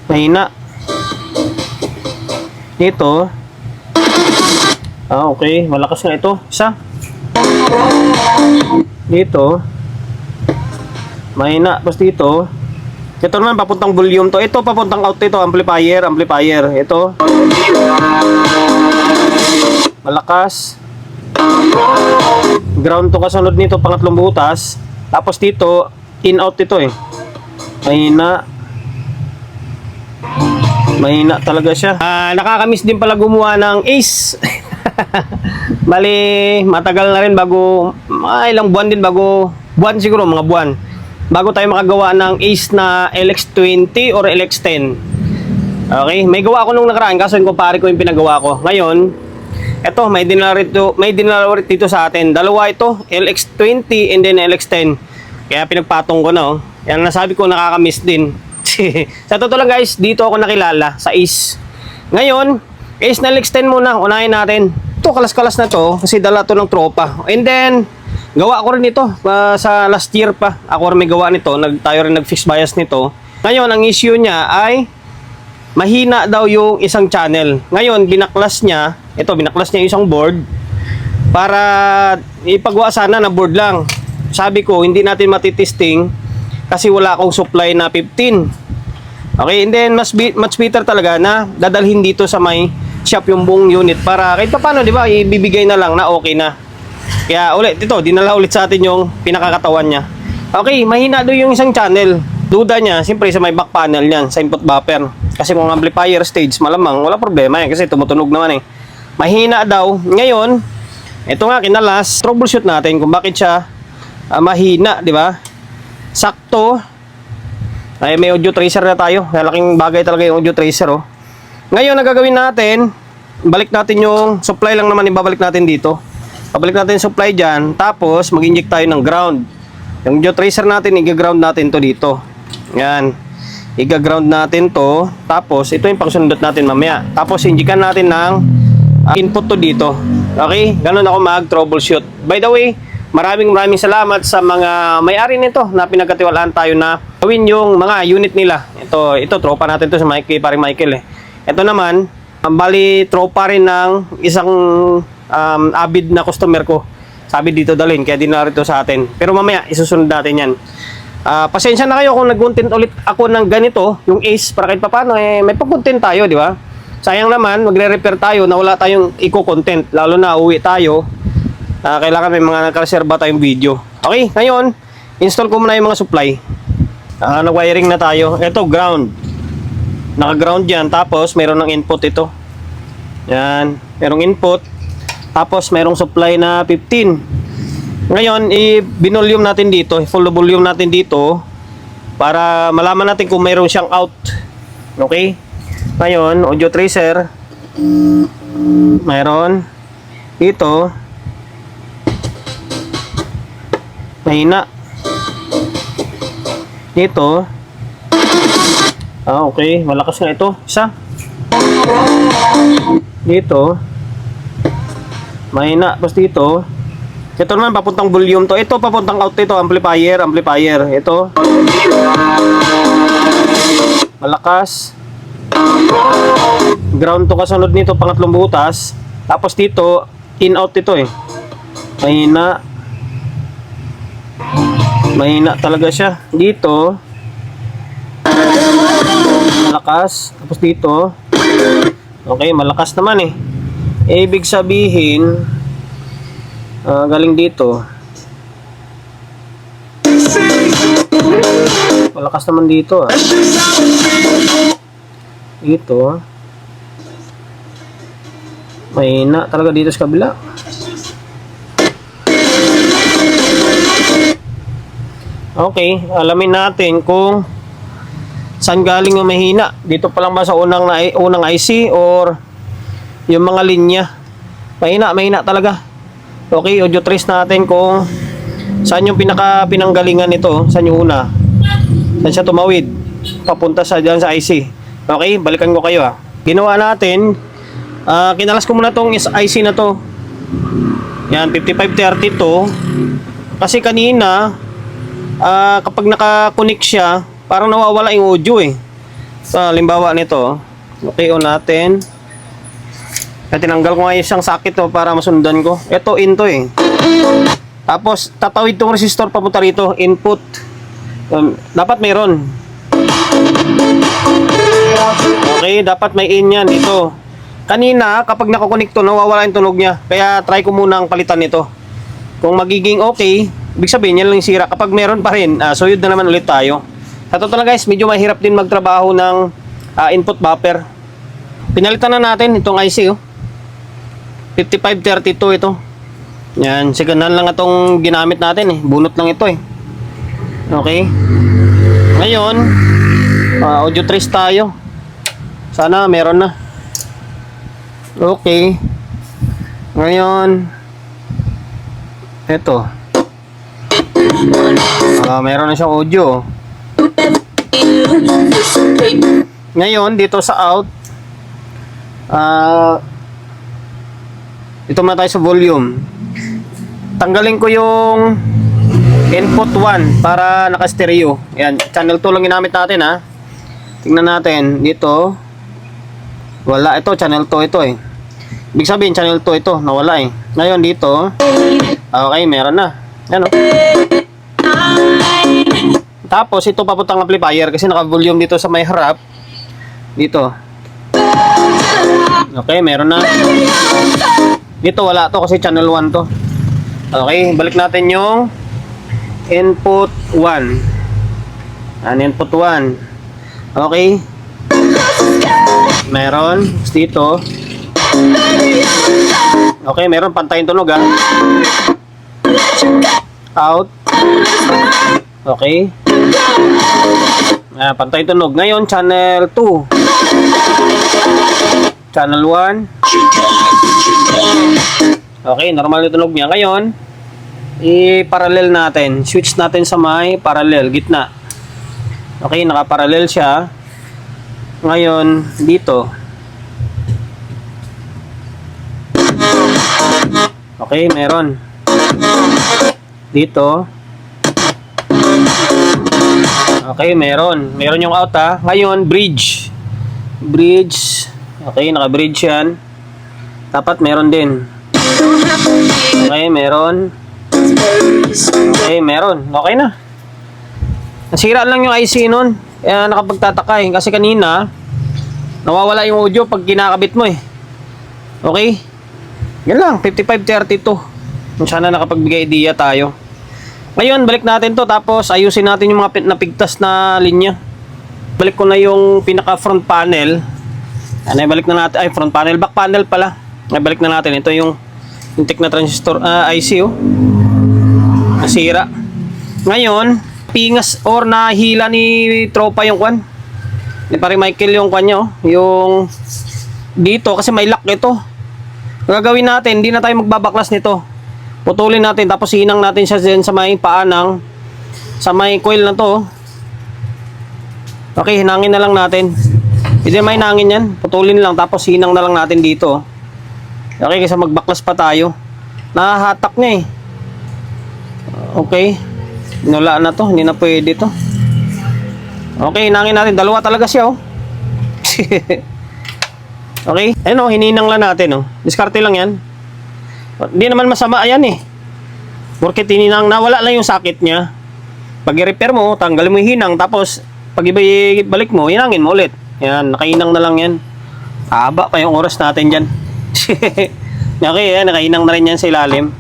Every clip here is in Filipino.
Mahina. Dito. Okay. Malakas nga ito. Isa. Dito. Mahina. Tapos dito. Ito naman papuntang volume to. Ito papuntang out ito. Amplifier. Ito. Malakas. Ground to kasunod nito. Pangatlong butas. Tapos dito. In out ito eh. Mahina talaga siya. Nakakamiss din pala gumawa ng Ace. Bali, matagal na rin bago, ilang buwan din bago, siguro mga buwan, bago tayo makagawa ng Ace na LX20 or LX10. Okay, may gawa ako nung nakaraan kaso yung kumpare ko yung pinagawa ko. Ngayon, eto, may dinala dito sa atin. Dalawa ito, LX20 and then LX10. Kaya pinagpatong ko na, oh. Yan nasabi ko, nakakamiss din. Sa totoo lang guys, dito ako nakilala sa Ace. Ngayon, Ace na LX10 muna, unahin natin. Ito, kalas-kalas na to kasi dala to ng tropa. And then, gawa ko rin ito sa last year pa. Ako rin may gawa nito, tayo rin nag-fix bias nito. Ngayon, ang issue niya ay mahina daw yung isang channel. Ngayon, binaklas niya yung isang board para ipagawa sana na board lang. Sabi ko, hindi natin matitesting kasi wala akong supply na 15. Okay, and then much better talaga na dadalhin dito sa may shop yung buong unit para kahit paano, di ba, ibibigay na lang na okay na. Kaya ulit, dinala ulit sa atin yung pinakakatawan niya. Okay, mahina doon yung isang channel. Duda niya, siyempre sa may back panel niyan, sa input buffer. Kasi kung amplifier stage, malamang, wala problema yan kasi tumutunog naman eh. Mahina daw. Ngayon, ito nga, kinalas, troubleshoot natin kung bakit siya mahina, di ba? Sakto. Ay, may audio tracer na tayo. Malaking bagay talaga yung audio tracer, oh. Ngayon, nagagawin natin, balik natin yung supply lang naman, ibabalik natin dito. Pabalik natin yung supply dyan, tapos mag-inject tayo ng ground. Yung audio tracer natin, i-ground natin to dito. Yan. I-ground natin to, tapos ito yung pangsunod natin mamaya. Tapos, injectan natin ng input to dito. Okay? Ganun ako mag-troubleshoot. By the way, maraming salamat sa mga may-ari nito na pinagkatiwalaan tayo na gawin yung mga unit nila. Ito tropa natin to sa paring Michael eh. Ito naman, bali tropa rin ng isang avid na customer ko. Sabi dito dalhin, kaya dinala rito sa atin. Pero mamaya, isusunod natin yan. Pasensya na kayo kung nag-content ulit ako ng ganito, yung Ace, para kahit paano, may pag-content tayo, di ba? Sayang naman, magre-repair tayo na wala tayong eco-content. Lalo na uwi tayo. Kailangan may mga nakareserba tayong video. Okay, ngayon, install ko muna yung mga supply. Nag-wiring na tayo. Ito, ground. Naka-ground yan. Tapos, mayroon ng input ito. Yan. Mayroong input. Tapos, mayroong supply na 15. Ngayon, i-volume natin dito. Full volume natin dito. Para malaman natin kung mayroon siyang out. Okay? Ngayon, audio tracer. Mayroon. Dito. Mahina. Dito. Okay. Malakas nga ito. Isa. Dito. Mahina. Tapos dito. Ito naman papuntang volume to. Ito papuntang out ito. Amplifier. Ito. Malakas. Ground to kasunod nito. Pangatlong butas. Tapos dito. In out ito eh. Mahina talaga siya. Dito. Malakas. Tapos dito. Okay, malakas naman eh. Ibig sabihin, galing dito. Malakas naman dito. Dito. Mahina talaga dito sa kabila. Okay, alamin natin kung saan galing yung mahina. Dito pa lang ba sa unang IC or yung mga linya? Mahina talaga. Okay, audio trace natin kung saan yung pinanggalingan nito. Saan yung una? Saan siya tumawid? Papunta dyan sa IC. Okay, balikan ko kayo ha. Ginawa natin, kinalas ko muna tong IC na to. Yan, 5532. Kasi kanina, kapag naka-connect siya, parang nawawala yung audio eh. So, halimbawa nito, okay, on natin. At tinanggal ko nga isang sakit to para masundan ko. Ito, in to eh. Tapos, tatawid tong resistor papunta rito. Input. Dapat mayroon. Okay, dapat may in yan dito. Kanina, kapag nakakonect to, nawawala yung tunog niya. Kaya, try ko muna ang palitan nito. Kung magiging okay, ibig sabihin, yan lang yung sira. Kapag meron pa rin, suyod na naman ulit tayo. Sa totoo lang guys, medyo mahirap din magtrabaho ng input buffer. Pinalitan na natin itong IC, oh. 5532 ito. Yan, siganan lang itong ginamit natin eh. Bunot lang ito eh. Okay. Ngayon, audio trace tayo. Sana meron na. Okay. Ngayon, ito. Meron na siyang audio. Ngayon, dito sa out, ito muna tayo sa volume. Tanggalin ko yung input 1 para naka-stereo. Ayan, channel 2 lang ginamit natin ha. Tingnan natin dito. Wala ito, channel 2 ito eh. Ibig sabihin channel 2 ito, nawala eh. Ngayon dito, okay, meron na. Ano? Tapos ito papuntang amplifier kasi naka-volume dito sa may harap. Dito. Okay, meron na. Dito wala to kasi channel 1 to. Okay, balik natin yung input 1. Input 1. Okay. Meron dito. Okay, meron pantay tunog ha. Out. Okay. Pantay tunog. Ngayon channel 2. Channel 1. Okay, normal yung tunog niya. Ngayon, i-parallel natin. Switch natin sa may parallel, gitna. Okay, naka-parallel siya. Ngayon, dito. Okay, meron. Dito. Okay, meron. Meron yung out ha. Ngayon, bridge. Bridge. Okay, naka-bridge yan. Dapat meron din. Okay, meron. Okay, meron. Okay na. Nasira lang yung IC nun. Kaya nakapagtataka eh. Kasi kanina, nawawala yung audio pag kinakabit mo eh. Okay? Yan lang, 5532. Sana nakapagbigay idea tayo. Ngayon, balik natin to. Tapos, ayusin natin yung mga napigtas na linya. Balik ko na yung pinaka front panel. Ano, balik na natin. Ay, front panel. Back panel pala. Ay, balik na natin. Ito yung intek na transistor IC, oh. Nasira. Ngayon, pingas or nahila ni tropa yung kwan. Ni pare Michael yung kwan niya, oh. Yung dito, kasi may lock ito. Gagawin natin, hindi na tayo magbabaklas nito. Putulin natin, tapos hinang natin siya dyan sa may paanang, sa may coil na to. Okay, hinangin na lang natin. Hindi may hinangin yan. Putulin lang, tapos hinang na lang natin dito. Okay, kasi magbaklas pa tayo. Nahahatak niya eh. Okay. Nula na to, hindi na pwede to. Okay, hinangin natin. Dalawa talaga siya, oh. Okay, ayun oh, hininang lang natin, oh. Diskarte lang yan. Hindi naman masama, ayan eh. Porket hininang, nawala lang yung sakit niya. Pag i-repair mo, tanggalin mo yung hinang, tapos pag ibalik mo, hinangin mo ulit. Yan, nakahinang na lang yan. Haba pa yung oras natin dyan. Okay, yan, nakahinang na rin yan sa ilalim.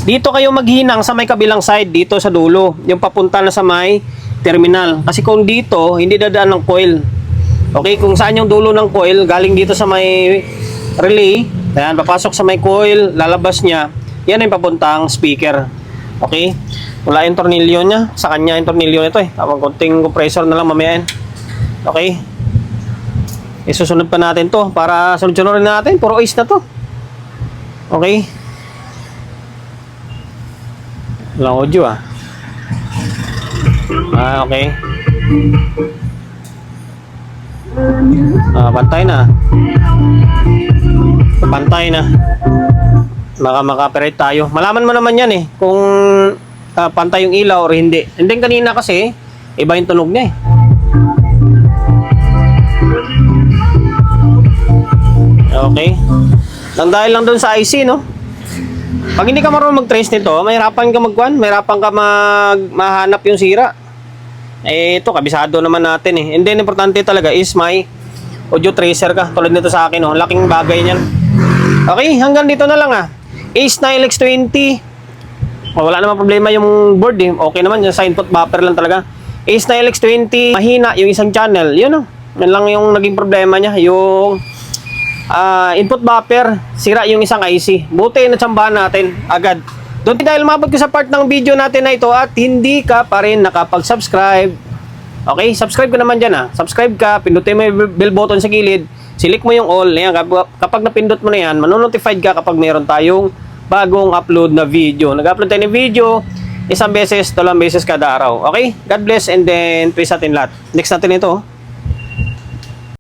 Dito kayo maghinang sa may kabilang side, dito sa dulo. Yung papunta na sa may terminal. Kasi kung dito, hindi dadaan ng coil. Okay, kung saan yung dulo ng coil, galing dito sa may relay, ayan, papasok sa may coil, lalabas niya, yan yung papuntang speaker. Okay, wala yung tornilyo niya, sa kanya yung tornilyo nito eh. Tapos konting compressor na lang mamaya yan. Okay, isusunod pa natin to para sunod-sunod rin natin, puro ace na to. Okay, walang audio ah. Okay. Pantay na. Pantay na. Baka maka-operate tayo. Malaman mo naman yan eh kung pantay yung ilaw or hindi. And then kanina kasi iba yung tunog niya eh. Okay. Nang dahil lang doon sa IC, no? Pag hindi ka marunong mag-trace nito, mahirapan ka mahirapan ka mahanap yung sira. Eh, ito, kabisado naman natin eh. And then, importante talaga is may audio tracer ka. Tulad nito sa akin, oh. Laking bagay niyan. Okay, hanggang dito na lang ah. Ace na LX20. Oh, wala naman problema yung board eh. Okay naman, yung sa input buffer lang talaga. Ace na LX20, mahina yung isang channel. Yun oh. Yan lang yung naging problema niya. Yung input buffer, sira yung isang IC. Buti natsambahan natin agad. Doon dahil umabot ko sa part ng video natin na ito at hindi ka pa rin nakapag-subscribe. Okay, subscribe ka naman dyan ah. Subscribe ka, pindutin mo yung bell button sa gilid, select mo yung all. Ayan, kapag napindot mo na yan, manonotified ka kapag meron tayong bagong upload na video. Nag-upload tayo ng video, isang beses, 2 beses kada araw. Okay, God bless and then peace natin lahat. Next natin ito oh.